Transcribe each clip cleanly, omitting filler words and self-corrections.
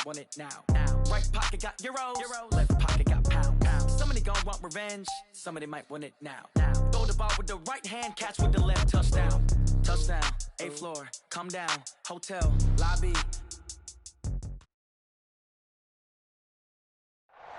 might want it now. Right pocket got euros, left pocket got pounds. Somebody gon' want revenge, somebody might want it now. Throw the ball with the right hand, catch with the left, touchdown. Touchdown, 8th floor, come down, hotel, lobby.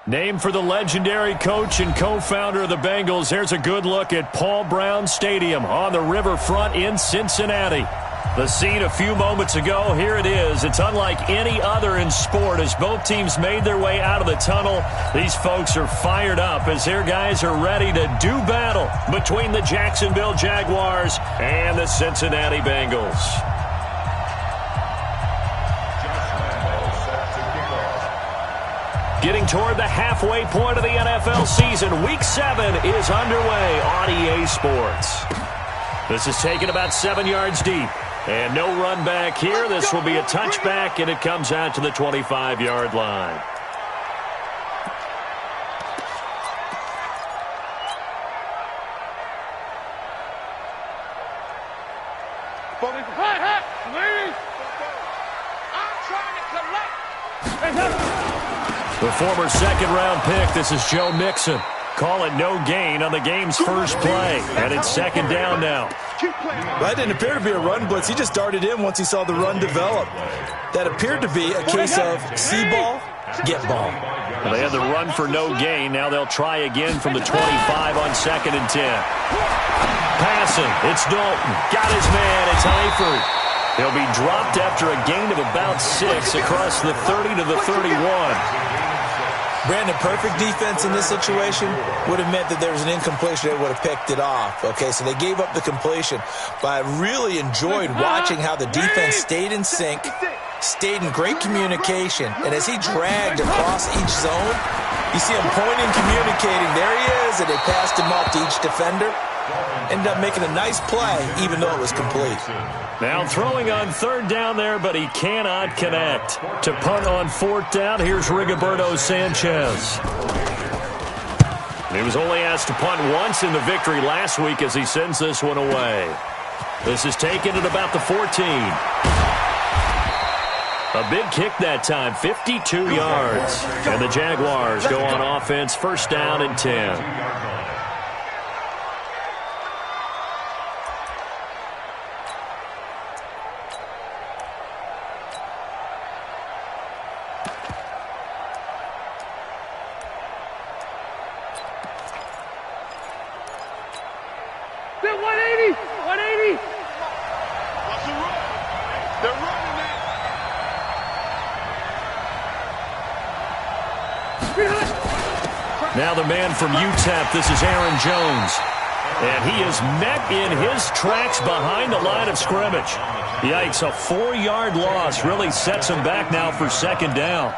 Named for the legendary coach and co-founder of the Bengals, here's a good look at Paul Brown Stadium on the riverfront in Cincinnati. The scene a few moments ago, here it is. It's unlike any other in sport as both teams made their way out of the tunnel. These folks are fired up as their guys are ready to do battle between the Jacksonville Jaguars and the Cincinnati Bengals. Getting toward the halfway point of the NFL season, Week 7 is underway on EA Sports. This is taken about 7 yards deep. And no run back here. This will be a touchback, and it comes out to the 25-yard line. The former second-round pick, this is Joe Mixon. Call it no gain on the game's first play. And it's second down now. That didn't appear to be a run blitz. He just darted in once he saw the run develop. That appeared to be a case of see ball, get ball. Well, they had the run for no gain. Now they'll try again from the 25 on 2nd and 10. Passing. It's Dalton. Got his man. It's Eifert. He'll be dropped after a gain of about 6 across the 30 to the 31. Brandon, perfect defense in this situation would have meant that there was an incompletion. They would have picked it off. Okay, so they gave up the completion. But I really enjoyed watching how the defense stayed in sync, stayed in great communication. And as he dragged across each zone, you see him pointing, communicating. There he is, and they passed him off to each defender. Ended up making a nice play, even though it was complete. Now throwing on 3rd down there, but he cannot connect. To punt on 4th down, here's Rigoberto Sanchez. He was only asked to punt once in the victory last week as he sends this one away. This is taken at about the 14. A big kick that time, 52 yards. And the Jaguars go on offense, 1st down and 10. Now the man from UTEP, this is Aaron Jones. And he is met in his tracks behind the line of scrimmage. Yikes, a 4-yard loss really sets him back now for 2nd down.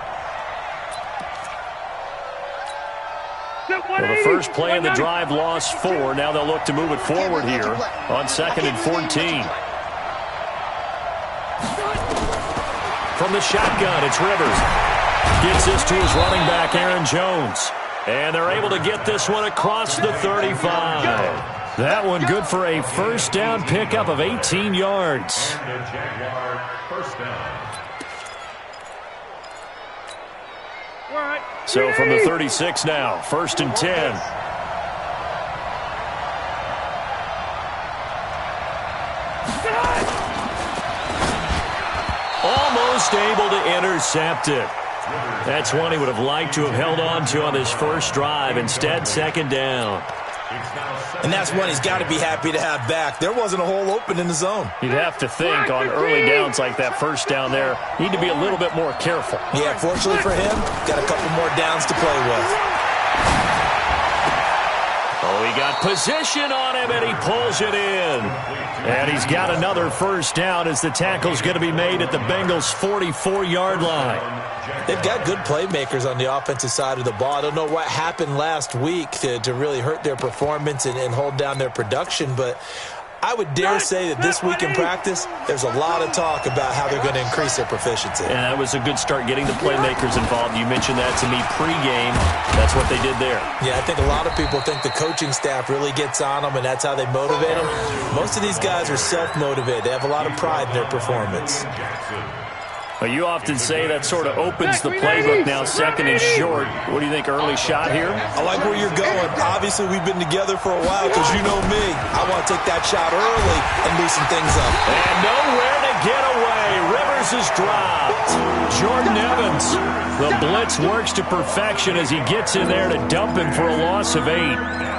Well, the first play of the drive lost 4. Now they'll look to move it forward here on 2nd and 14. From the shotgun, it's Rivers. Gets this to his running back, Aaron Jones. And they're able to get this one across the 35. That one good for a 1st down pickup of 18 yards. So from the 36 now, 1st and 10. Almost able to intercept it. That's one he would have liked to have held on to on this first drive. Instead, 2nd down. And that's one he's got to be happy to have back. There wasn't a hole open in the zone. You'd have to think on early downs like that 1st down there, need to be a little bit more careful. Yeah, fortunately for him, got a couple more downs to play with. Oh, he got position on him, and he pulls it in. And he's got another 1st down as the tackle's going to be made at the Bengals' 44-yard line. They've got good playmakers on the offensive side of the ball. I don't know what happened last week to really hurt their performance and hold down their production, but I would dare say that this week in practice, there's a lot of talk about how they're going to increase their proficiency. And that was a good start getting the playmakers involved. You mentioned that to me pregame. That's what they did there. Yeah, I think a lot of people think the coaching staff really gets on them, and that's how they motivate them. Most of these guys are self-motivated. They have a lot of pride in their performance. Well, you often say that sort of opens the playbook now, second and short. What do you think, early shot here? I like where you're going. Obviously, we've been together for a while because you know me. I want to take that shot early and loosen things up. And nowhere to get away. Rivers is dropped. Jordan Evans. The blitz works to perfection as he gets in there to dump him for a loss of 8.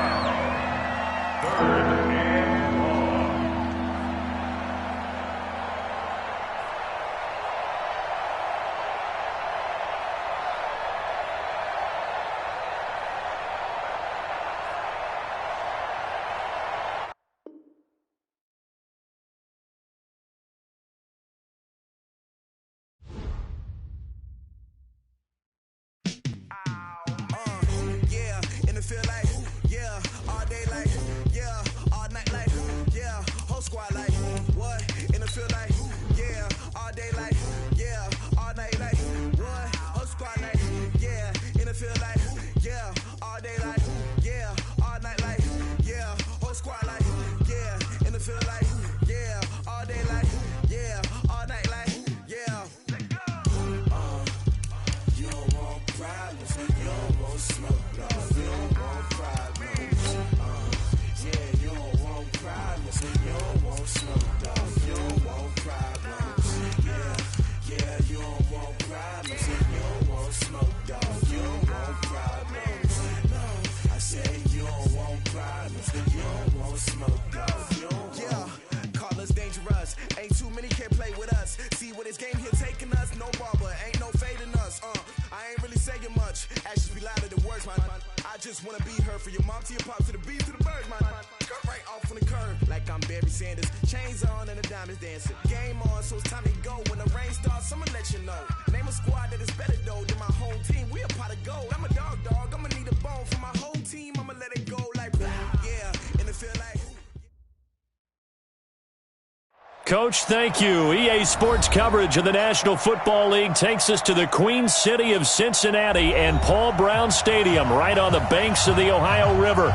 Coach, thank you. EA Sports coverage of the National Football League takes us to the Queen City of Cincinnati and Paul Brown Stadium right on the banks of the Ohio River.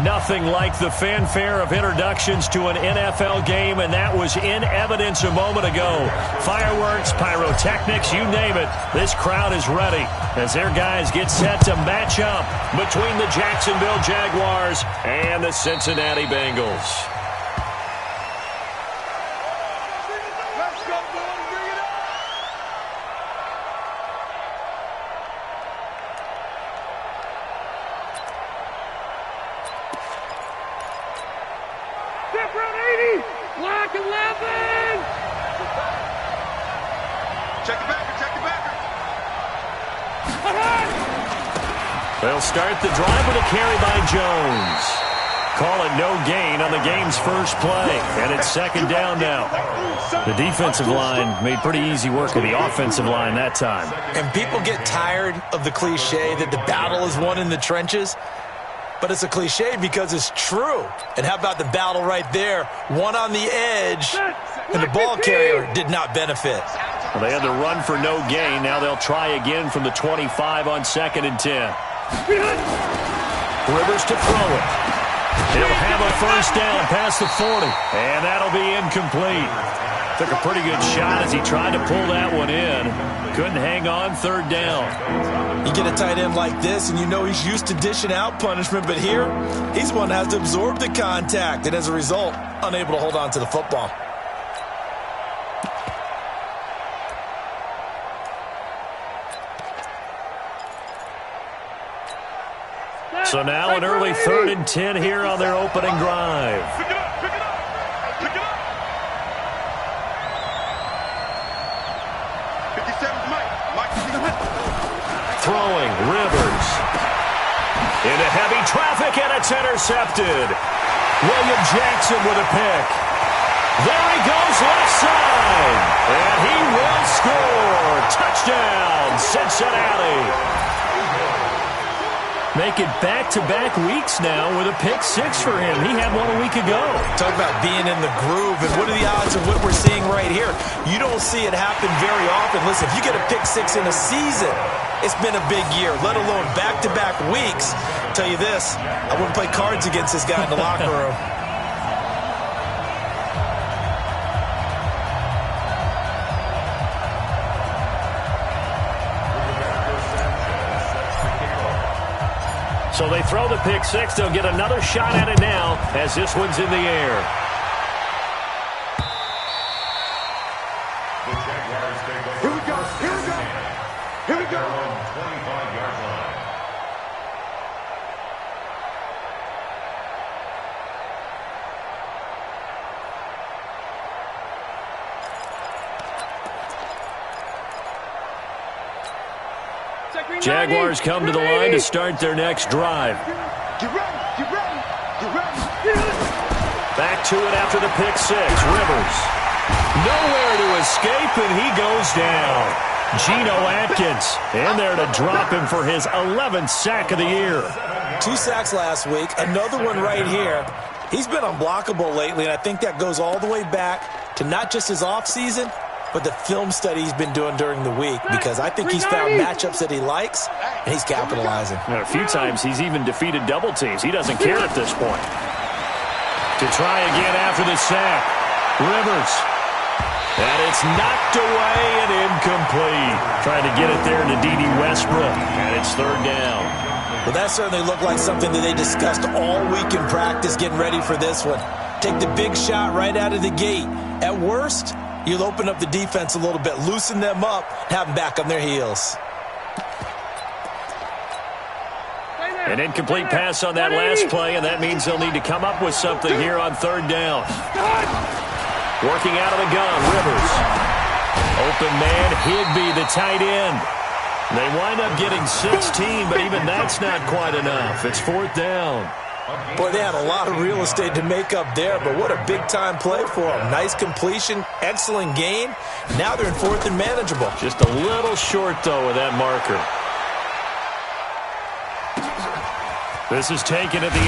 Nothing like the fanfare of introductions to an NFL game, and that was in evidence a moment ago. Fireworks, pyrotechnics, you name it. This crowd is ready as their guys get set to match up between the Jacksonville Jaguars and the Cincinnati Bengals. They'll start the drive with a carry by Jones. Call it no gain on the game's first play, and it's second down now. The defensive line made pretty easy work of the offensive line that time. And people get tired of the cliche that the battle is won in the trenches, but it's a cliche because it's true. And how about the battle right there? One on the edge, and the ball carrier did not benefit. Well, they had to run for no gain. Now they'll try again from the 25 on second and 10. Rivers to throw it. He'll have a first down past the 40, and that'll be incomplete. Took a pretty good shot as he tried to pull that one in. Couldn't hang on third down. You get a tight end like this, and you know he's used to dishing out punishment, but here, he's one that has to absorb the contact, and as a result, unable to hold on to the football. So now an early 3rd and 10 here on their opening drive. Pick it up, pick it up, pick it up. 57's Mike. Throwing, Rivers. Into heavy traffic, and it's intercepted. William Jackson with a pick. There he goes left side. And he will score. Touchdown, Cincinnati. Make it back-to-back weeks now with a pick six for him. He had one a week ago. Talk about being in the groove, and what are the odds of what we're seeing right here? You don't see it happen very often. Listen, if you get a pick six in a season, it's been a big year, let alone back-to-back weeks. I'll tell you this, I wouldn't play cards against this guy in the locker room. So they throw the pick six. They'll get another shot at it now as this one's in the air. Here we go. Here we go. Here we go. 25-yard line. Jaguars come to the line to start their next drive. Get ready. Get ready. Get ready. Back to it after the pick six. Rivers. Nowhere to escape, and he goes down. Geno Atkins in there to drop him for his 11th sack of the year. 2 sacks last week, another one right here. He's been unblockable lately, and I think that goes all the way back to not just his offseason, but the film study he's been doing during the week, because I think he's found matchups that he likes, and he's capitalizing. And a few times he's even defeated double teams. He doesn't care at this point. To try again after the sack. Rivers. And it's knocked away and incomplete. Trying to get it there to D.D. Westbrook, and it's third down. Well, that certainly looked like something that they discussed all week in practice getting ready for this one. Take the big shot right out of the gate. At worst, you'll open up the defense a little bit, loosen them up, have them back on their heels. An incomplete pass on that last play, and that means they'll need to come up with something here on third down. Working out of the gun, Rivers. Open man, Higbee, the tight end. They wind up getting 16, but even that's not quite enough. It's fourth down. Boy, they had a lot of real estate to make up there, but what a big-time play for them. Nice completion, excellent gain. Now they're in fourth and manageable. Just a little short, though, with that marker. This is taken at the 18.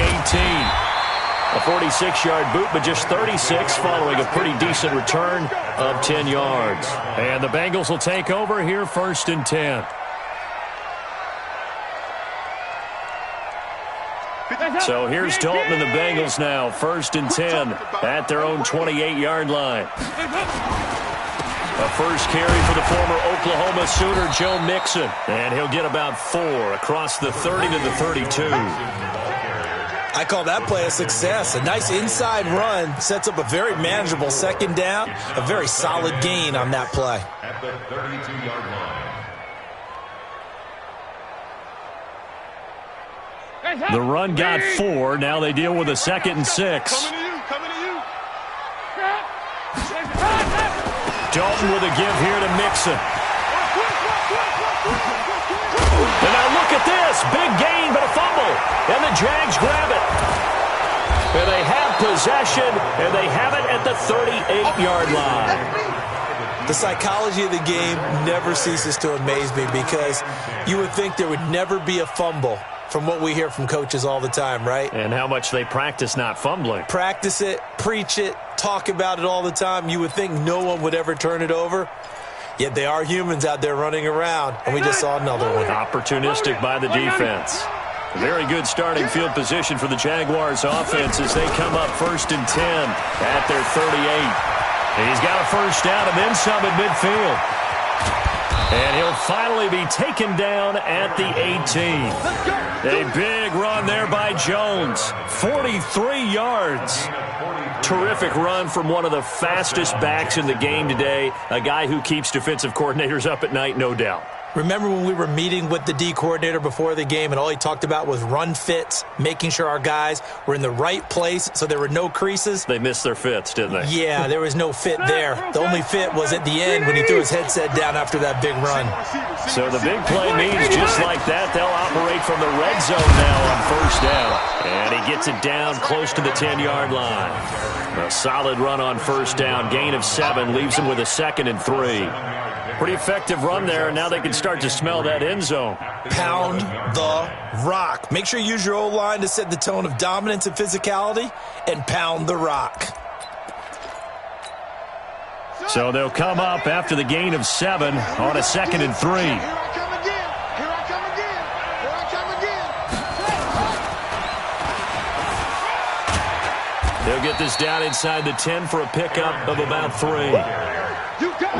A 46-yard boot, but just 36 following a pretty decent return of 10 yards. And the Bengals will take over here, first and 10. So here's Dalton and the Bengals now, first and 10 at their own 28-yard line. A first carry for the former Oklahoma Sooner, Joe Mixon. And he'll get about 4 across the 30 to the 32. I call that play a success. A nice inside run sets up a very manageable second down. A very solid gain on that play. At the 32-yard line. The run got 4. Now they deal with a second and 6. Coming to you. Coming to you. Dalton with a give here to Mixon. And now look at this. Big gain, but a fumble. And the Jags grab it. And they have possession, and they have it at the 38-yard line. The psychology of the game never ceases to amaze me, because you would think there would never be a fumble from what we hear from coaches all the time, right? And how much they practice not fumbling. Practice it, preach it, talk about it all the time. You would think no one would ever turn it over. Yet they are humans out there running around, and we just saw another one. Opportunistic by the defense. A very good starting field position for the Jaguars offense as they come up first and 10 at their 38. And he's got a first down and then some at midfield. And he'll finally be taken down at the 18. A big run there by Jones. 43 yards. Terrific run from one of the fastest backs in the game today. A guy who keeps defensive coordinators up at night, no doubt. Remember when we were meeting with the D coordinator before the game and all he talked about was run fits, making sure our guys were in the right place so there were no creases? They missed their fits, didn't they? Yeah, there was no fit there. The only fit was at the end when he threw his headset down after that big run. So the big play means just like that, they'll operate from the red zone now on first down. And he gets it down close to the 10-yard line. A solid run on first down. Gain of 7 leaves him with a second and 3. Pretty effective run there, and now they can start to smell that end zone. Pound the rock. Make sure you use your O-line to set the tone of dominance and physicality, and pound the rock. So they'll come up after the gain of 7 on a second and 3. Here I come again. Here I come again. Here I come again. They'll get this down inside the 10 for a pickup of about 3.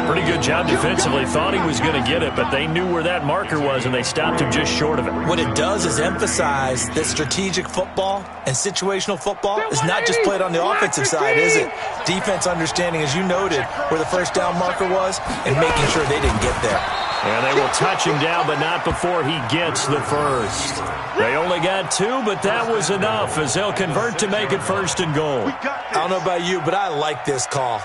Pretty good job defensively. Thought he was going to get it, but they knew where that marker was, and they stopped him just short of it. What it does is emphasize that strategic football and situational football is not just played on the offensive side, is it? Defense understanding, as you noted, where the first down marker was and making sure they didn't get there. And they will touch him down, but not before he gets the first. They only got 2, but that was enough as they'll convert to make it 1st and goal. I don't know about you, but I like this call.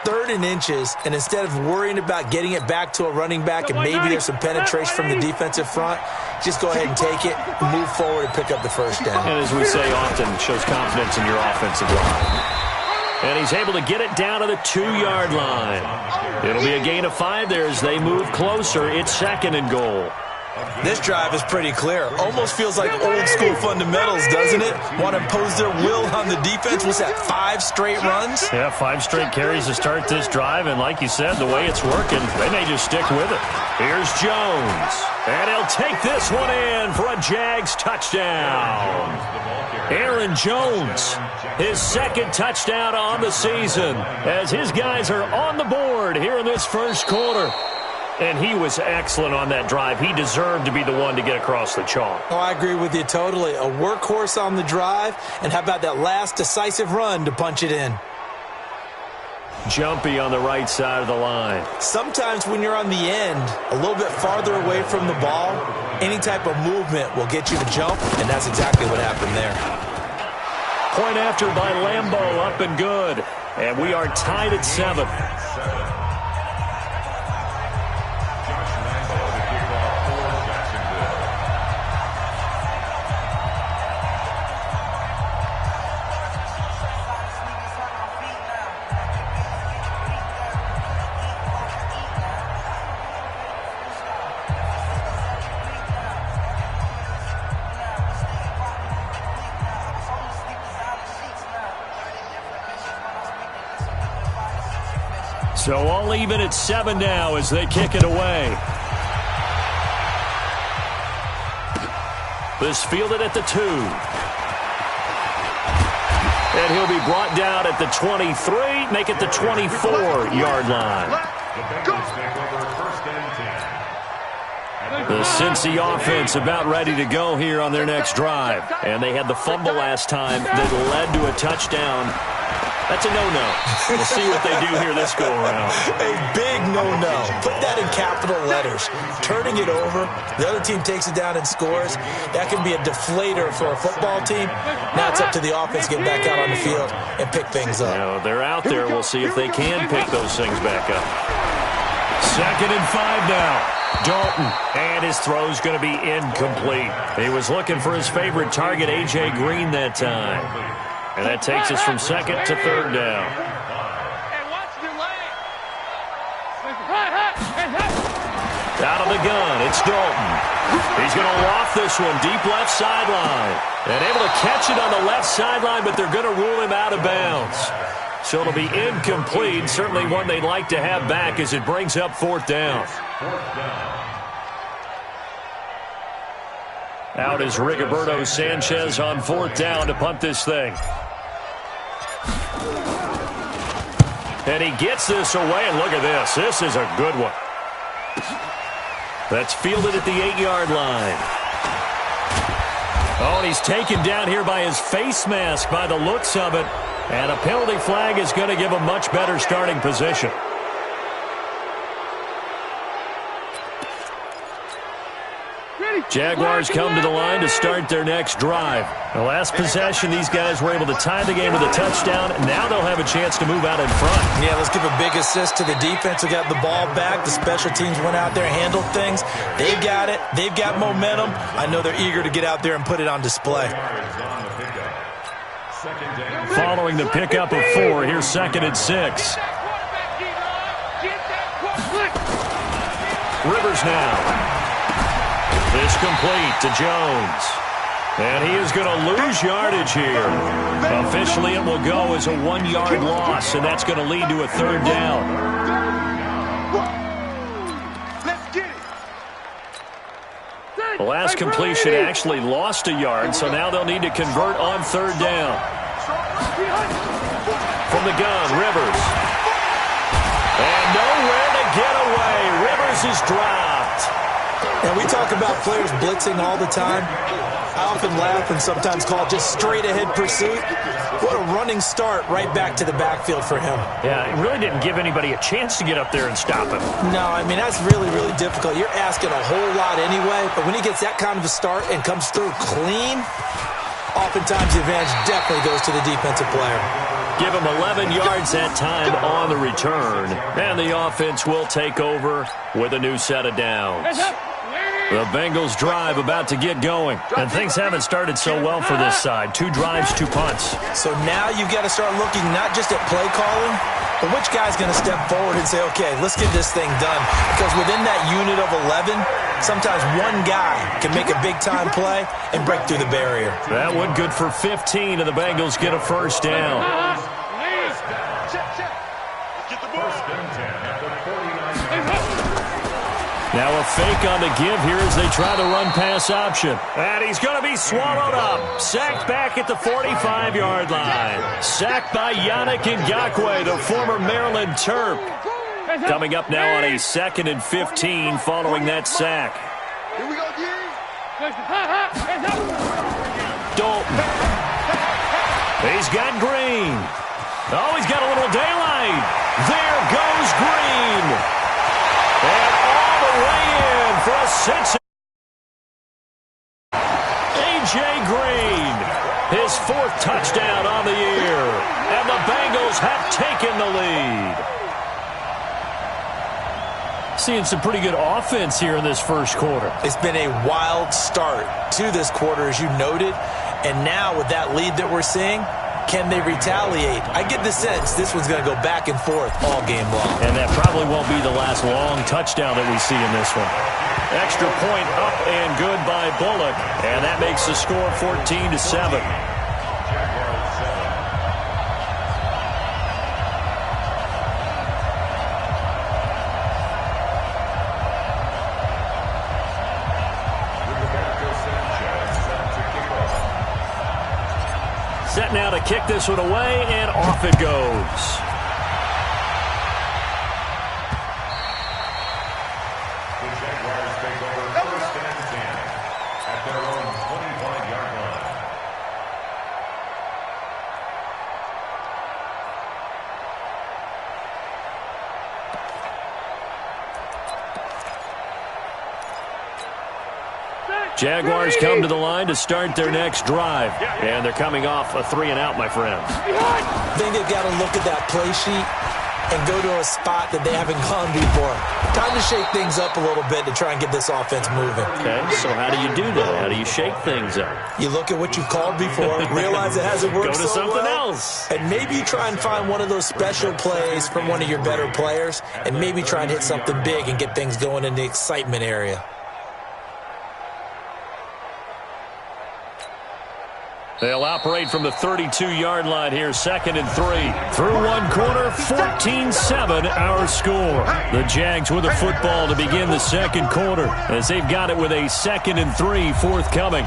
3rd and inches, and instead of worrying about getting it back to a running back and maybe there's some penetration from the defensive front, just go ahead and take it, move forward, and pick up the first down. And as we say often, shows confidence in your offensive line. And he's able to get it down to the 2-yard line. It'll be a gain of 5 there as they move closer. It's 2nd and goal. This drive is pretty clear. Almost feels like old school fundamentals, doesn't it? Want to impose their will on the defense. What's that, 5 straight runs? Yeah, 5 straight carries to start this drive. And like you said, the way it's working, they may just stick with it. Here's Jones. And he'll take this one in for a Jags touchdown. Aaron Jones, his 2nd touchdown on the season as his guys are on the board here in this first quarter. And he was excellent on that drive. He deserved to be the one to get across the chalk. Oh, I agree with you totally. A workhorse on the drive, and how about that last decisive run to punch it in? Jumpy on the right side of the line. Sometimes when you're on the end, a little bit farther away from the ball, any type of movement will get you to jump, and that's exactly what happened there. Point after by Lambeau, up and good. And we are tied at 7. So all even at 7 now as they kick it away. This fielded at the 2. And he'll be brought down at the 23, make it the 24-yard line. The Cincy offense about ready to go here on their next drive. And they had the fumble last time that led to a touchdown. That's a no-no. We'll see what they do here this go-around. A big no-no. Put that in capital letters. Turning it over, the other team takes it down and scores. That can be a deflator for a football team. Now it's up to the offense to get back out on the field and pick things up. Now, they're out there. We'll see if they can pick those things back up. 2nd and 5 now. Dalton, and his throw's going to be incomplete. He was looking for his favorite target, A.J. Green, that time. And that takes us from 2nd to 3rd down. Out of the gun, it's Dalton. He's going to loft this one deep left sideline. And able to catch it on the left sideline, but they're going to rule him out of bounds. So it'll be incomplete. Certainly one they'd like to have back as it brings up 4th down. Out is Rigoberto Sanchez on 4th down to punt this thing. And he gets this away, and look at this. This is a good one. That's fielded at the 8-yard line. Oh, and he's taken down here by his face mask by the looks of it. And a penalty flag is going to give a much better starting position. Jaguars come to the line to start their next drive. The last possession, these guys were able to tie the game with a touchdown. Now they'll have a chance to move out in front. Yeah, let's give a big assist to the defense who got the ball back. The special teams went out there and handled things. They've got it. They've got momentum. I know they're eager to get out there and put it on display. Following the pickup of 4, here's 2nd and 6. Rivers now. This complete to Jones. And he is going to lose yardage here. Officially, it will go as a 1-yard loss, and that's going to lead to a 3rd down. The last completion actually lost a yard, so now they'll need to convert on 3rd down. From the gun, Rivers. And And nowhere to get away. Rivers is dropped. And we talk about players blitzing all the time. I often laugh and sometimes call it just straight-ahead pursuit. What a running start right back to the backfield for him. Yeah, it really didn't give anybody a chance to get up there and stop him. No, I mean, that's really, really difficult. You're asking a whole lot anyway, but when he gets that kind of a start and comes through clean, oftentimes the advantage definitely goes to the defensive player. Give him 11 yards that time on the return. And the offense will take over with a new set of downs. The Bengals drive about to get going. And things haven't started so well for this side. 2 drives, 2 punts. So now you've got to start looking not just at play calling, but which guy's going to step forward and say, okay, let's get this thing done. Because within that unit of 11, sometimes one guy can make a big-time play and break through the barrier. That one good for 15, and the Bengals get a first down. Now a fake on the give here as they try the run-pass option. And he's going to be swallowed up. Sacked back at the 45-yard line. Sacked by Yannick Ngakoue, the former Maryland Terp. Coming up now on a 2nd and 15 following that sack. Here we go, Dalton. He's got Green. Oh, he's got a little daylight. There goes Green. And all the way in for a Cincinnati. A.J. Green, his 4th touchdown on the year. And the Bengals have taken the lead. Seeing some pretty good offense here in this first quarter. It's been a wild start to this quarter, as you noted. And now with that lead that we're seeing, can they retaliate? I get the sense this one's going to go back and forth all game long. And that probably won't be the last long touchdown that we see in this one. Extra point up and good by Bullock. And that makes the score 14-7. Set now to kick this one away, and off it goes. The Jaguars take over 1st and 10 at their own 25-yard line. Jaguars come to the line to start their next drive. And they're coming off a 3-and-out, my friends. I think they've got to look at that play sheet and go to a spot that they haven't gone before. Time to shake things up a little bit to try and get this offense moving. Okay, so how do you do that? How do you shake things up? You look at what you've called before, realize it hasn't worked Go to so something well, else. and maybe you try and find one of those special plays from one of your better players, and maybe try and hit something big and get things going in the excitement area. They'll operate from the 32-yard line here, 2nd and 3. Through one quarter, 14-7 our score. The Jags with the football to begin the second quarter as they've got it with a 2nd and 3 forthcoming.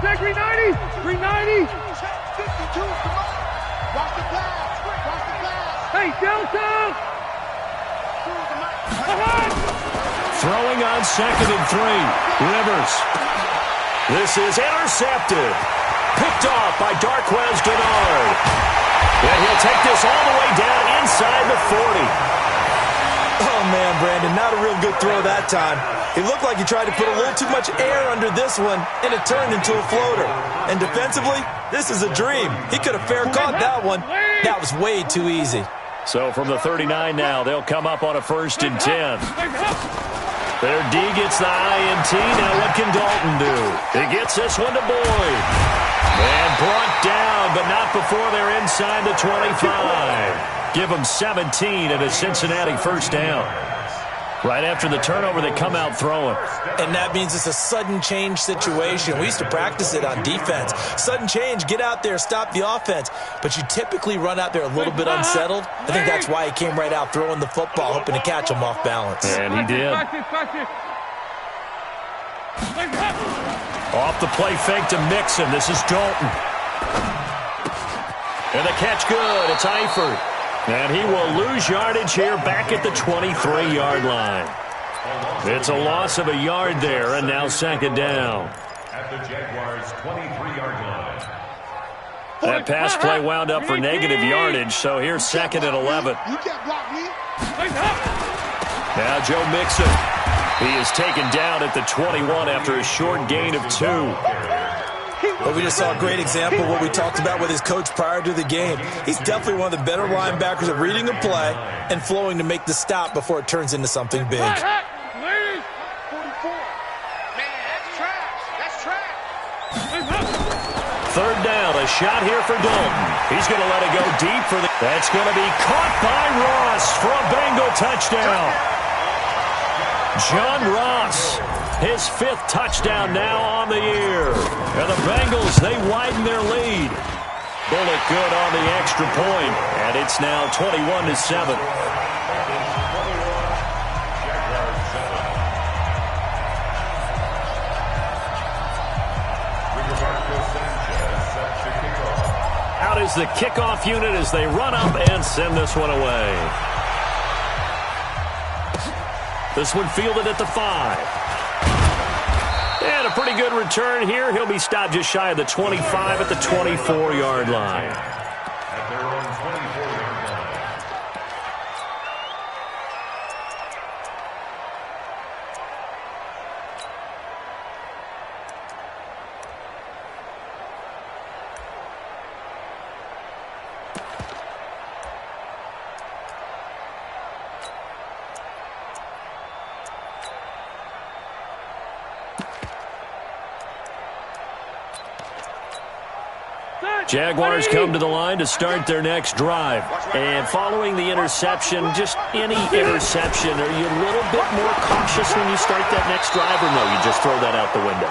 Check 390! 390! 52, come on! Watch the pass! Watch the pass! Hey, Delta! Throwing on 2nd and 3. Rivers. This is intercepted. Picked off by Darqueze Dennard. And he'll take this all the way down inside the 40. Oh, man, Brandon, not a real good throw that time. It looked like he tried to put a little too much air under this one, and it turned into a floater. And defensively, this is a dream. He could have fair caught that one. That was way too easy. So from the 39 now, they'll come up on a 1st and 10. Their D gets the INT. Now what can Dalton do? He gets this one to Boyd. And brought down, but not before they're inside the 25. Give them 17 and a Cincinnati first down. Right after the turnover, they come out throwing. And that means it's a sudden change situation. We used to practice it on defense. Sudden change, get out there, stop the offense. But you typically run out there a little bit unsettled. I think that's why he came right out throwing the football, hoping to catch him off balance. And he did. Off the play fake to Mixon. This is Dalton. And the catch good. It's Eifert. And he will lose yardage here back at the 23-yard line. It's a loss of a yard there, and now second down. At the Jaguars' 23-yard line. That pass play wound up for negative yardage, so here's second and 11. You can't block me. Now Joe Mixon. He is taken down at the 21 after a short gain of 2. Well, we just saw a great example of what we talked about with his coach prior to the game. He's definitely one of the better linebackers at reading a play and flowing to make the stop before it turns into something big. Ladies, 44. Man, that's trash. That's trash. Third down, a shot here for Dalton. He's going to let it go deep for the... That's going to be caught by Ross for a Bengal touchdown. John Ross, his 5th touchdown now on the year. And the Bengals, they widen their lead. Bullock good on the extra point, and it's now 21-7. Out is the kickoff unit as they run up and send this one away. This one fielded at the 5. And a pretty good return here. He'll be stopped just shy of the 25 at the 24-yard line. At their own 24-yard line. Jaguars come to the line to start their next drive. And following the interception, just any interception, are you a little bit more cautious when you start that next drive, or no, you just throw that out the window?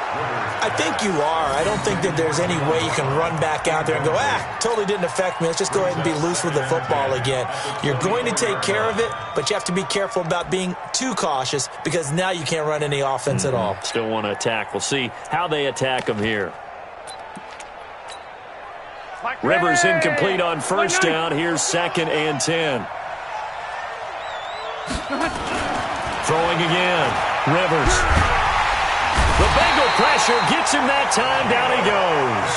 I think you are. I don't think that there's any way you can run back out there and go, totally didn't affect me. Let's just go ahead and be loose with the football again. You're going to take care of it, but you have to be careful about being too cautious because now you can't run any offense at all. Still want to attack. We'll see how they attack them here. Rivers incomplete on first down. Here's 2nd and 10. Throwing again. Rivers. The Bengal pressure gets him that time. Down he goes.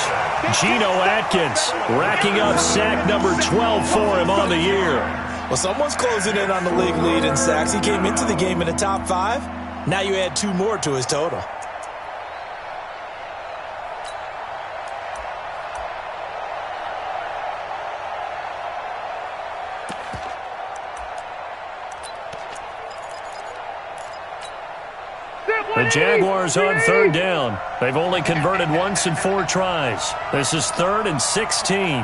Geno Atkins racking up sack number 12 for him on the year. Well, someone's closing in on the league lead in sacks. He came into the game in the top 5. Now you add 2 more to his total. The Jaguars on third down. They've only converted once in 4 tries. This is 3rd and 16.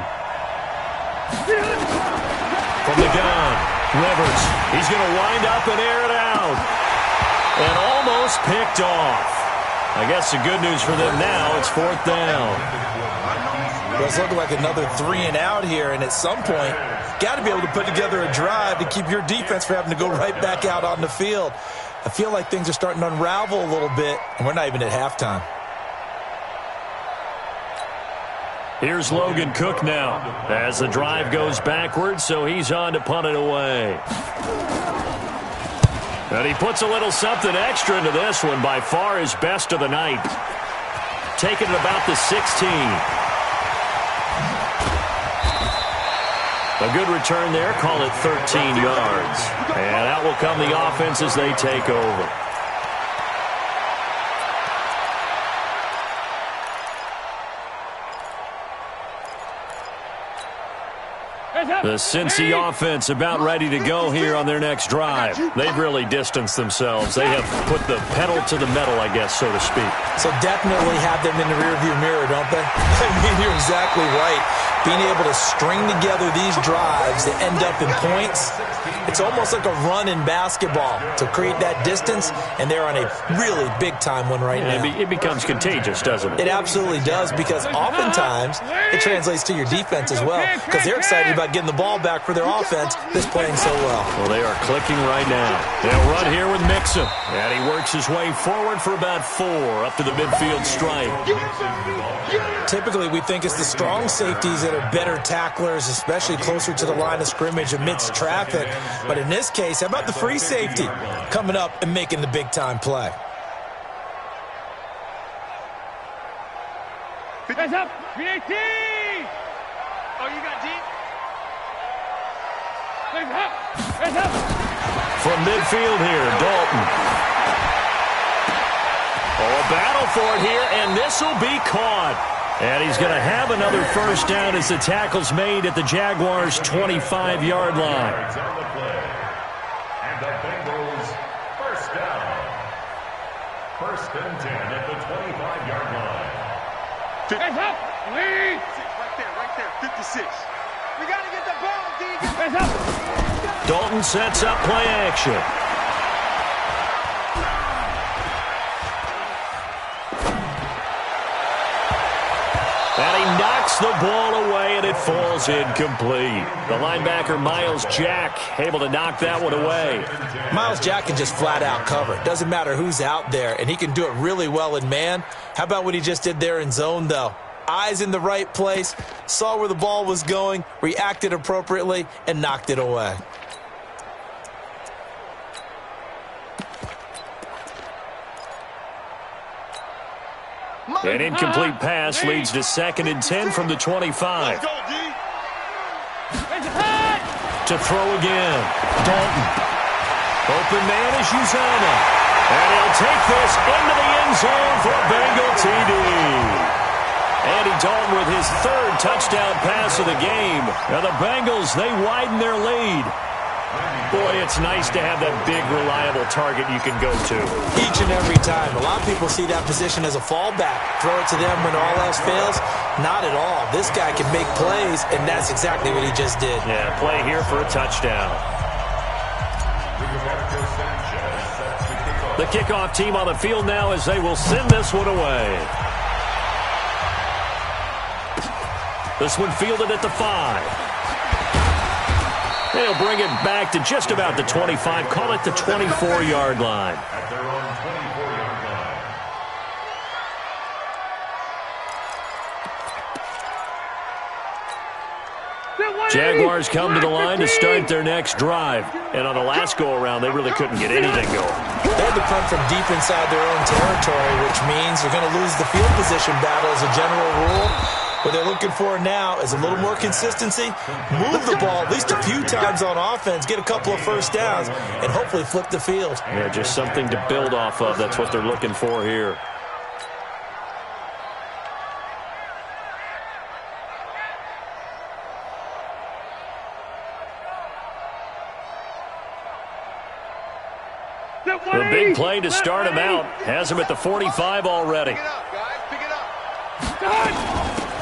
From the gun, Rivers. He's going to wind up and air it out. And almost picked off. I guess the good news for them now, it's 4th down. Well, it's looking like another 3 and out here, and at some point, got to be able to put together a drive to keep your defense from having to go right back out on the field. I feel like things are starting to unravel a little bit, and we're not even at halftime. Here's Logan Cook now as the drive goes backwards, so he's on to punt it away. And he puts a little something extra into this one, by far his best of the night. Taking it about the 16. A good return there, call it 13 yards. And out will come the offense as they take over. The Cincy offense about ready to go here on their next drive. They've really distanced themselves. They have put the pedal to the metal, I guess, so to speak. So definitely have them in the rearview mirror, don't they? I mean, you're exactly right. Being able to string together these drives that end up in points, it's almost like a run in basketball to create that distance, and they're on a really big-time one right now. It becomes contagious, doesn't it? It absolutely does, because oftentimes it translates to your defense as well, because they're excited about about getting the ball back for their offense that's playing so well. Well, they are clicking right now. They'll run here with Mixon. And he works his way forward for about 4 up to the midfield stripe. Typically, we think it's the strong safeties that are better tacklers, especially closer to the line of scrimmage amidst traffic. But in this case, how about the free safety coming up and making the big-time play? Hands up, 318! Oh, you got deep? Hands up! Hands up! From midfield here, Dalton. Oh, a battle for it here, and this will be caught. And he's going to have another first down as the tackle's made at the Jaguars' 25-yard line. And the Bengals first down. First and 10 at the 25-yard line. Hands up! Lead! Right there, 56. We got to get the ball, D. Hands up! Dalton sets up play action. And he knocks the ball away, and it falls incomplete. The linebacker, Myles Jack, able to knock that one away. Myles Jack can just flat out cover. Doesn't matter who's out there, and he can do it really well in man. How about what he just did there in zone, though? Eyes in the right place, saw where the ball was going, reacted appropriately, and knocked it away. An incomplete pass leads to 2nd and 10 from the 25. To throw again. Dalton. Open man is Uzomah. And he'll take this into the end zone for a Bengal TD. Andy Dalton with his 3rd touchdown pass of the game. Now the Bengals, they widen their lead. Boy, it's nice to have that big, reliable target you can go to. Each and every time. A lot of people see that position as a fallback. Throw it to them when all else fails. Not at all. This guy can make plays, and that's exactly what he just did. Yeah, play here for a touchdown. The kickoff team on the field now as they will send this one away. This one fielded at the 5. They'll bring it back to just about the 25. Call it the 24-yard line. At their own 24-yard line. Jaguars come to the line to start their next drive. And on the last go-around, they really couldn't get anything going. They had to punt from deep inside their own territory, which means they're going to lose the field position battle as a general rule. What they're looking for now is a little more consistency, move the ball at least a few times on offense, get a couple of first downs, and hopefully flip the field. Yeah, just something to build off of. That's what they're looking for here. The big play to start him out. Has him at the 45 already. Pick it up, guys. Pick it up.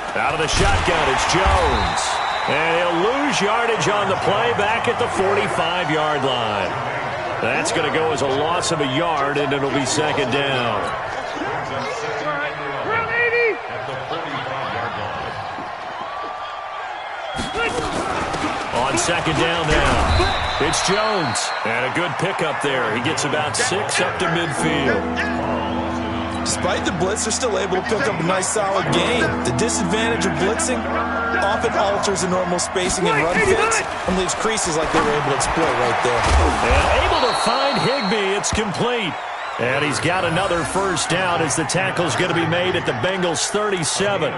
Out of the shotgun, it's Jones. And he'll lose yardage on the play back at the 45-yard line. That's going to go as a loss of a yard, and it'll be 2nd down. On 2nd down now, it's Jones. And a good pickup there. He gets about 6 up to midfield. Despite the blitz, they're still able to pick up a nice, solid gain. The disadvantage of blitzing often alters the normal spacing and run fits and leaves creases like they were able to exploit right there. And able to find Higbee. It's complete. And he's got another first down as the tackle's going to be made at the Bengals' 37.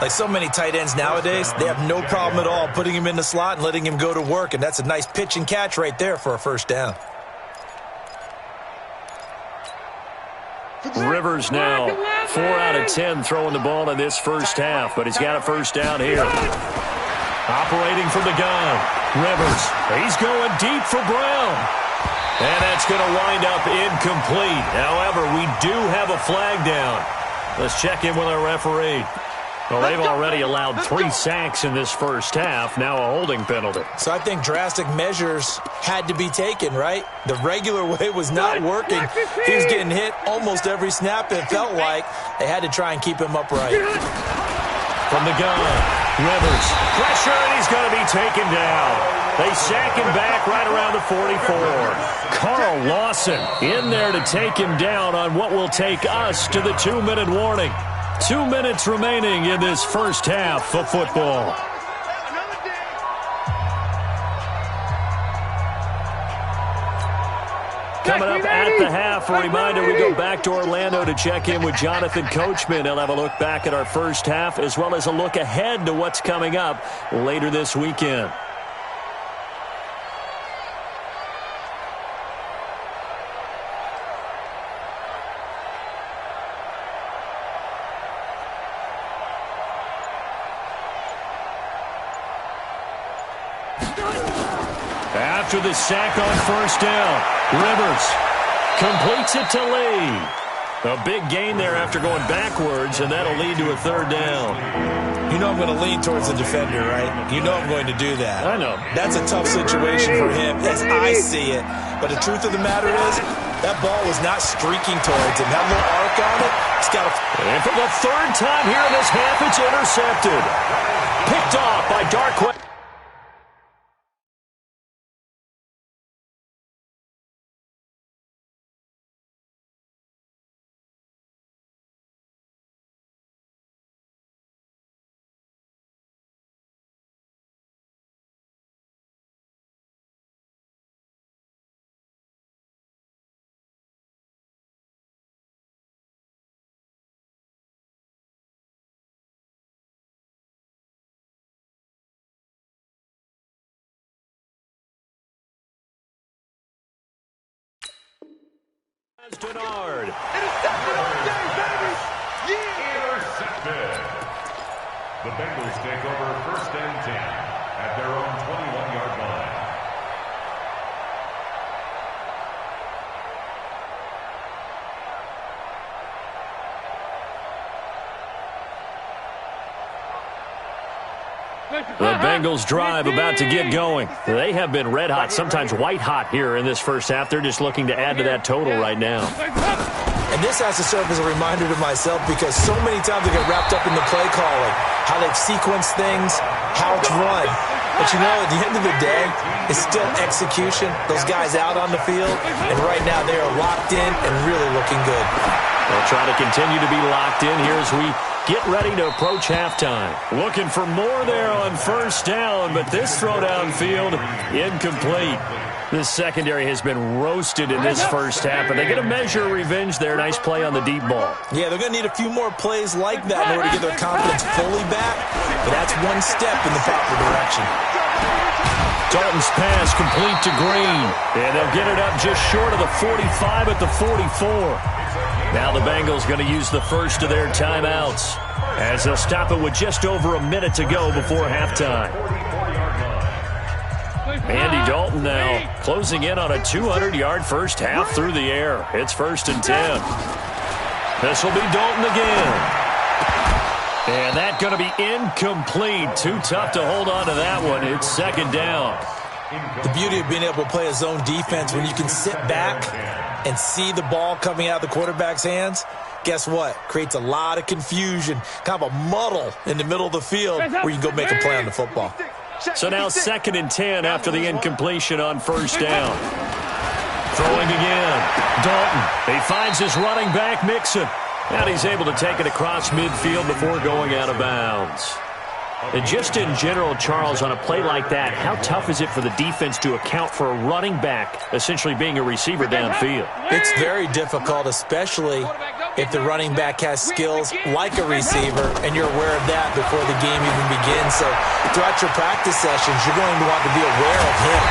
Like so many tight ends nowadays, they have no problem at all putting him in the slot and letting him go to work, and that's a nice pitch and catch right there for a first down. Rivers now 4 out of 10 throwing the ball in this first half, but he's got a first down here. Operating from the gun, Rivers. He's going deep for Brown. And that's going to wind up incomplete. However, we do have a flag down. Let's check in with our referee. Well, they've already allowed 3 sacks in this first half, now a holding penalty. So I think drastic measures had to be taken, right? The regular way was not working. He was getting hit almost every snap, it felt like. They had to try and keep him upright. From the gun, Rivers, pressure, and he's going to be taken down. They sack him back right around the 44. Carl Lawson in there to take him down on what will take us to the 2-minute warning. 2 minutes remaining in this first half of football. Coming up at the half, a reminder, we go back to Orlando to check in with Jonathan Coachman. He'll have a look back at our first half as well as a look ahead to what's coming up later this weekend. After the sack on first down, Rivers completes it to Lee. A big gain there after going backwards, and that'll lead to a third down. You know I'm going to lean towards the defender, right? You know I'm going to do that. I know. That's a tough situation for him as I see it. But the truth of the matter is, that ball was not streaking towards him. Had a little arc on it. He's got a... And for the third time here in this half, it's intercepted. Picked off by Darquez. Denard. Intercepted all day, baby! Yeah! Intercepted. The Bengals take over first and 10 at their own 21-yard line. The Bengals drive about to get going. They have been red hot, sometimes white hot here in this first half. They're just looking to add to that total right now. And this has to serve as a reminder to myself because so many times I get wrapped up in the play calling, how they've sequenced things, how it's run. But you know, at the end of the day, it's still execution. Those guys out on the field, and right now they are locked in and really looking good. They'll try to continue to be locked in here as we get ready to approach halftime. Looking for more there on first down, but this throw downfield, incomplete. This secondary has been roasted in this first half, but they get a measure of revenge there. Nice play on the deep ball. Yeah, they're going to need a few more plays like that in order to get their confidence fully back, but that's one step in the proper direction. Dalton's pass complete to Green, and they'll get it up just short of the 45 at the 44. Now the Bengals going to use the first of their timeouts as they'll stop it with just over a minute to go before halftime. Andy Dalton now closing in on a 200-yard first half through the air. It's 1st and 10. This will be Dalton again. And that's going to be incomplete. Too tough to hold on to that one. It's 2nd down. The beauty of being able to play a zone defense when you can sit back and see the ball coming out of the quarterback's hands, guess what? Creates a lot of confusion, kind of a muddle in the middle of the field where you can go make a play on the football. So now 2nd and 10 after the incompletion on first down. Throwing again. Dalton. He finds his running back, Mixon. And he's able to take it across midfield before going out of bounds. And just in general, Charles, on a play like that, how tough is it for the defense to account for a running back essentially being a receiver downfield? It's very difficult, especially if the running back has skills like a receiver, and you're aware of that before the game even begins. So throughout your practice sessions, you're going to want to be aware of him.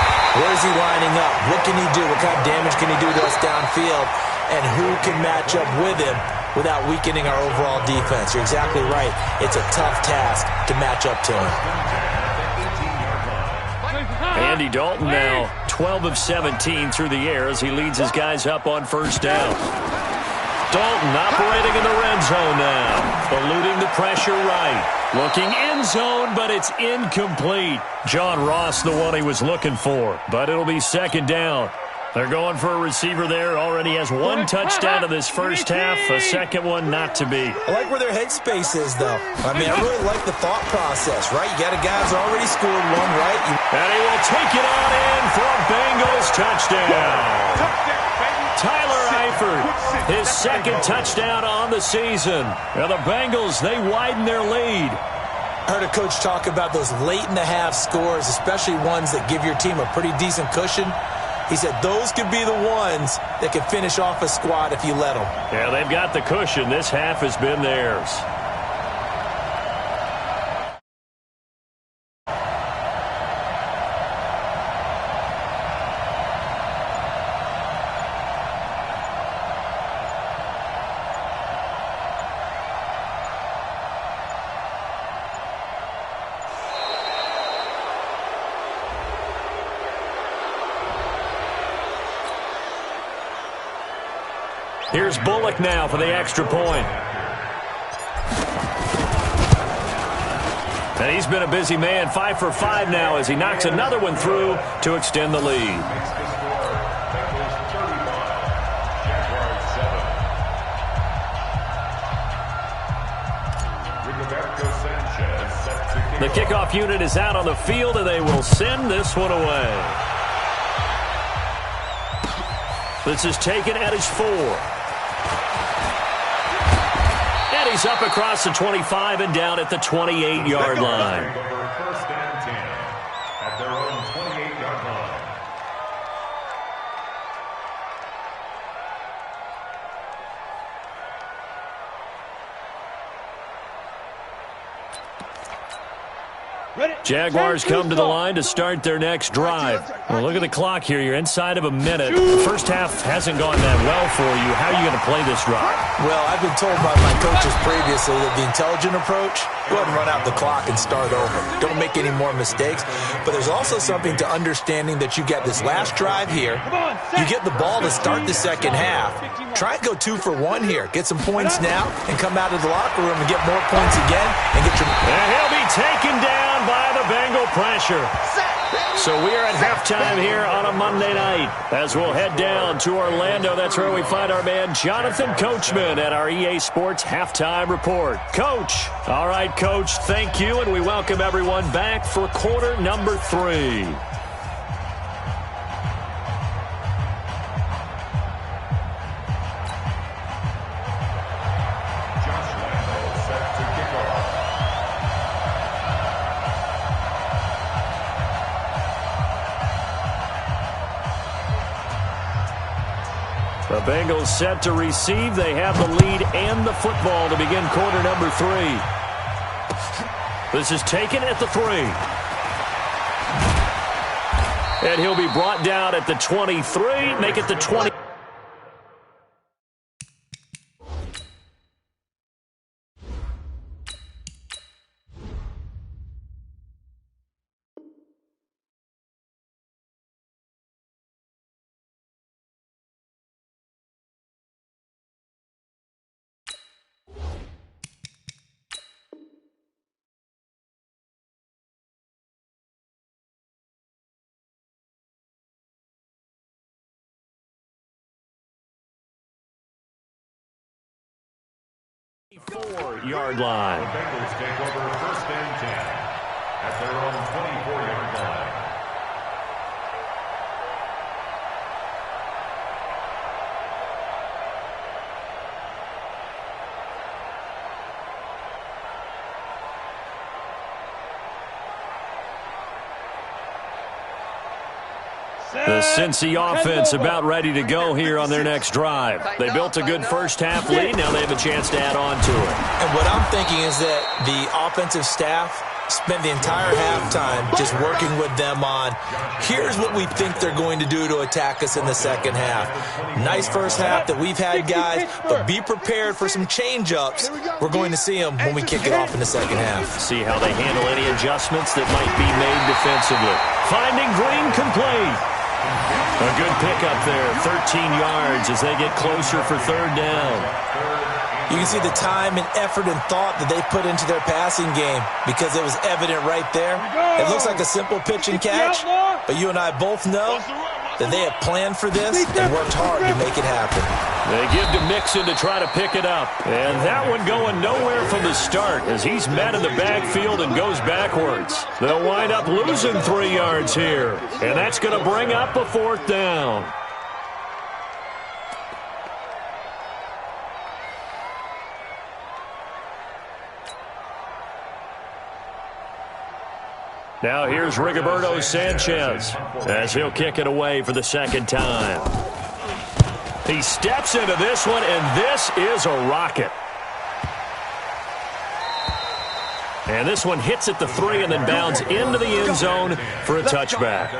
Where is he lining up? What can he do? What kind of damage can he do to us downfield? And who can match up with him without weakening our overall defense? You're exactly right. It's a tough task to match up to him. Andy Dalton now 12 of 17 through the air as he leads his guys up on first down. Dalton operating in the red zone now. Eluding the pressure right. Looking end zone, but it's incomplete. John Ross, the one he was looking for. But it'll be 2nd down. They're going for a receiver there. Already has one touchdown in this first half. A second one not to be. I like where their headspace is, though. I mean, I really like the thought process, right? You got a guy who's already scored one, right? And he will take it on in for a Bengals touchdown. Tyler Eifert, his second touchdown on the season. Now the Bengals, they widen their lead. I heard a coach talk about those late-in-the-half scores, especially ones that give your team a pretty decent cushion. He said those could be the ones that can finish off a squad if you let them. Yeah, they've got the cushion. This half has been theirs. Here's Bullock now for the extra point. And he's been a busy man, 5 for 5 now as he knocks another one through to extend the lead. The kickoff unit is out on the field, and they will send this one away. This is taken at his 4. And he's up across the 25 and down at the 28-yard line. First and 10 at their own 28-yard line. Jaguars come to the line to start their next drive. Well, look at the clock here. You're inside of a minute. The first half hasn't gone that well for you. How are you going to play this drive? Well, I've been told by my coaches previously that the intelligent approach, go ahead and run out the clock and start over. Don't make any more mistakes. But there's also something to understanding that you get this last drive here. You get the ball to start the second half. Try and go 2 for 1 here. Get some points now and come out of the locker room and get more points again. And get your. And he'll be taken down by the Bengal pressure. So we are at halftime here on a Monday night. As we'll head down to Orlando, that's where we find our man Jonathan Coachman at our EA Sports Halftime Report. Coach. All right, Coach, thank you, and we welcome everyone back for quarter number 3. The Bengals set to receive. They have the lead and the football to begin quarter number 3. This is taken at the 3. And he'll be brought down at the 23. Make it the 20. Yard line. The Bengals take over first and 10 at their own 24-yard line. The Cincy offense about ready to go here on their next drive. They built a good first half lead. Now they have a chance to add on to it. And what I'm thinking is that the offensive staff spent the entire halftime just working with them on, here's what we think they're going to do to attack us in the second half. Nice first half that we've had, guys, but be prepared for some change-ups. We're going to see them when we kick it off in the second half. See how they handle any adjustments that might be made defensively. Finding Green complete. A good pickup there, 13 yards as they get closer for third down. You can see the time and effort and thought that they put into their passing game because it was evident right there. It looks like a simple pitch and catch, but you and I both know that they have planned for this and worked hard to make it happen. They give to Mixon to try to pick it up. And that one going nowhere from the start as he's met in the backfield and goes backwards. They'll wind up losing 3 yards here. And that's going to bring up a 4th down. Now here's Rigoberto Sanchez as he'll kick it away for the 2nd time. He steps into this one, and this is a rocket. And this one hits at the 3 and then bounds into the end zone for a touchback.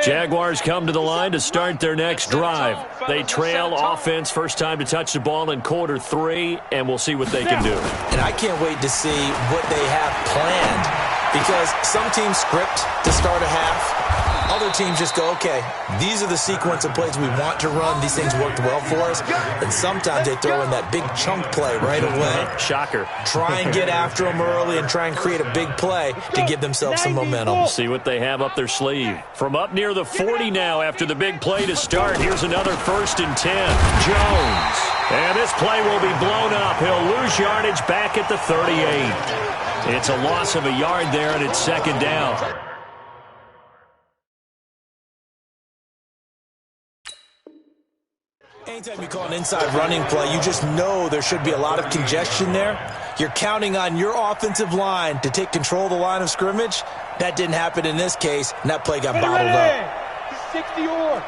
Jaguars come to the line to start their next drive. They trail offense, first time to touch the ball in quarter 3, and we'll see what they can do. And I can't wait to see what they have planned, because some teams script to start a half. Other teams just go, okay, these are the sequence of plays we want to run. These things worked well for us. And sometimes they throw in that big chunk play right away. Shocker. Try and get after them early and try and create a big play to give themselves some momentum. See what they have up their sleeve. From up near the 40 now after the big play to start. Here's another 1st and 10. Jones. And this play will be blown up. He'll lose yardage back at the 38. It's a loss of a yard there, and it's 2nd down. Anytime you call an inside running play, you just know there should be a lot of congestion there. You're counting on your offensive line to take control of the line of scrimmage. That didn't happen in this case, and that play got bottled up. 60 or.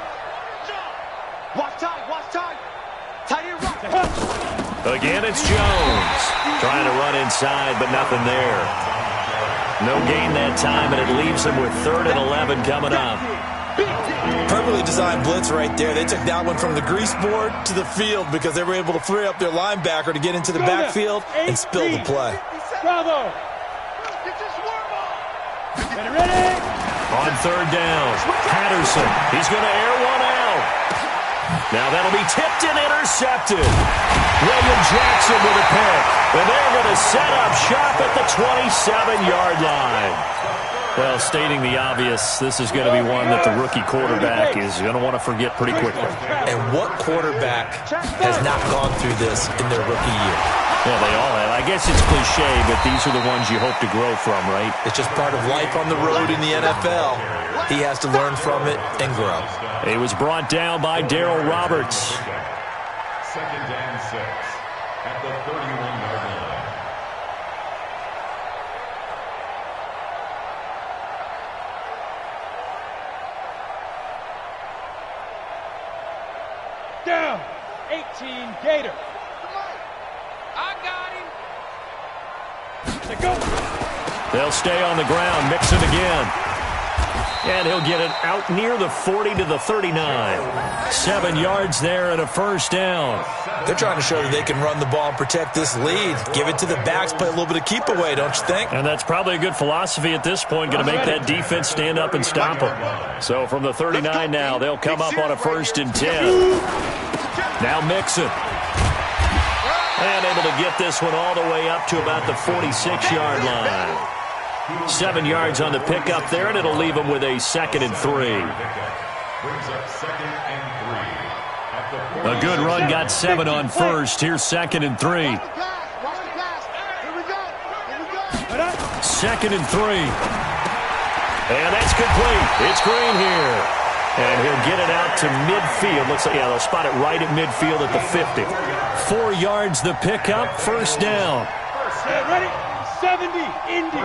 Watch time. Tight end. Again, it's Jones. Trying to run inside, but nothing there. No gain that time, and it leaves them with 3rd and 11 coming up. Perfectly designed blitz right there. They took that one from the grease board to the field because they were able to free up their linebacker to get into the backfield and spill the play. Bravo. Ready. On 3rd down, Patterson. He's going to air one out. Now that'll be tipped and intercepted. William Jackson with a pick. And they're going to set up shop at the 27-yard line. Well, stating the obvious, this is going to be one that the rookie quarterback is going to want to forget pretty quickly. And what quarterback has not gone through this in their rookie year? Yeah, they all have. I guess it's cliche, but these are the ones you hope to grow from, right? It's just part of life on the road in the NFL. He has to learn from it and grow. He was brought down by Darryl Roberts. 2nd and 6 at the 31-yard line. Down. 18 Gator. I got him. Go. They'll stay on the ground. Mixon again. And he'll get it out near the 40 to the 39. 7 yards there and a 1st down. They're trying to show that they can run the ball and protect this lead. Give it to the backs, play a little bit of keep away, don't you think? And that's probably a good philosophy at this point, going to make that defense stand up and stop them. So from the 39 now, they'll come up on a 1st and 10. Now Mixon. And able to get this one all the way up to about the 46-yard line. 7 yards on the pickup there, and it'll leave them with a 2nd and 3. Brings up 2nd and 3. A good run got 7 on 1st. Here's 2nd and 3. 2nd and 3. And that's complete. It's Green here. And he'll get it out to midfield. Looks like, yeah, they'll spot it right at midfield at the 50. 4 yards the pickup, 1st down. Ready? 70, Indy.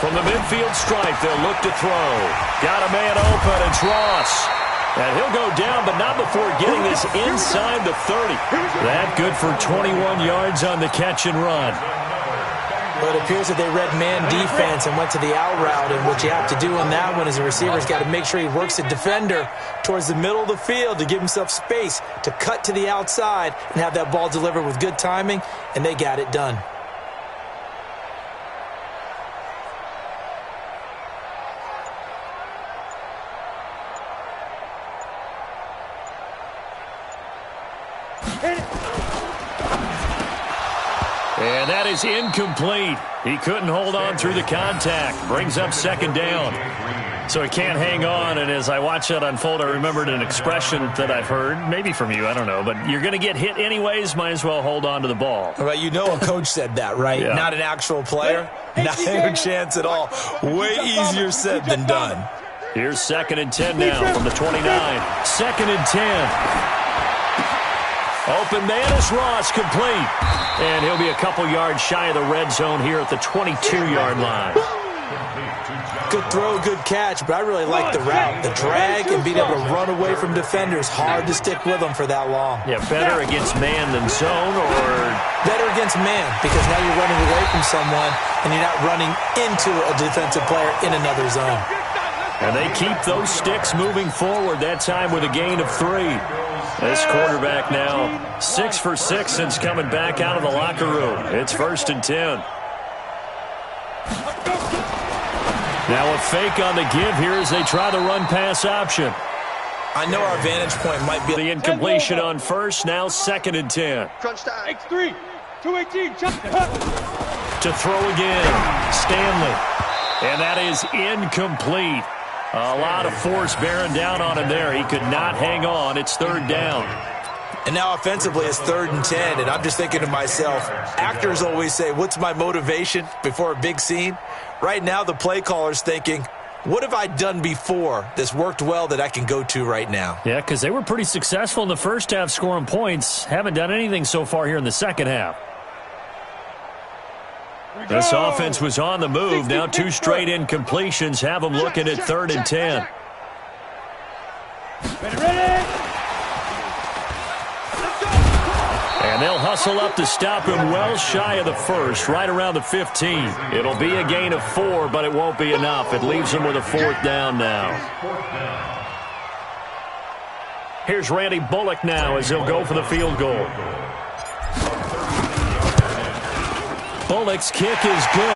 From the midfield stripe, they'll look to throw. Got a man open, it's Ross. And he'll go down, but not before getting this inside the 30. That good for 21 yards on the catch and run. But it appears that they read man defense and went to the out route, and what you have to do on that one is a receiver's got to make sure he works the defender towards the middle of the field to give himself space to cut to the outside and have that ball delivered with good timing, and they got it done. And that is incomplete. He couldn't hold on through the contact. Brings up second down. So he can't hang on, and as I watch that unfold, I remembered an expression that I've heard, maybe from you, I don't know, but you're going to get hit anyways, might as well hold on to the ball. Well, you know a coach said that, right? Yeah. Not an actual player. Not a chance at all. Way easier said than done. Here's 2nd and 10 now from the 29. 2nd and 10. Open man is Ross, complete. And he'll be a couple yards shy of the red zone here at the 22-yard line. Good throw, good catch, but I really like the route. The drag and being able to run away from defenders, hard to stick with them for that long. Yeah, better against man than zone, or better against man, because now you're running away from someone and you're not running into a defensive player in another zone. And they keep those sticks moving forward, that time with a gain of 3. This quarterback now 6 for 6 since coming back out of the locker room. It's 1st and 10. Now a fake on the give here as they try the run-pass option. I know our vantage point might be the incompletion on first, now 2nd and 10. Crunch time. X3, 218, To throw again, Stanley. And that is incomplete. A lot of force bearing down on him there. He could not hang on. It's 3rd down. And now offensively it's 3rd and 10, and I'm just thinking to myself, actors always say, what's my motivation before a big scene? Right now the play caller's thinking, what have I done before that's worked well that I can go to right now? Yeah, because they were pretty successful in the first half scoring points. Haven't done anything so far here in the second half. This offense was on the move. Now 2 straight incompletions have them looking at 3rd and 10. And they'll hustle up to stop him well shy of the first, right around the 15. It'll be a gain of 4, but it won't be enough. It leaves him with a 4th down now. Here's Randy Bullock now as he'll go for the field goal. Bullock's kick is good.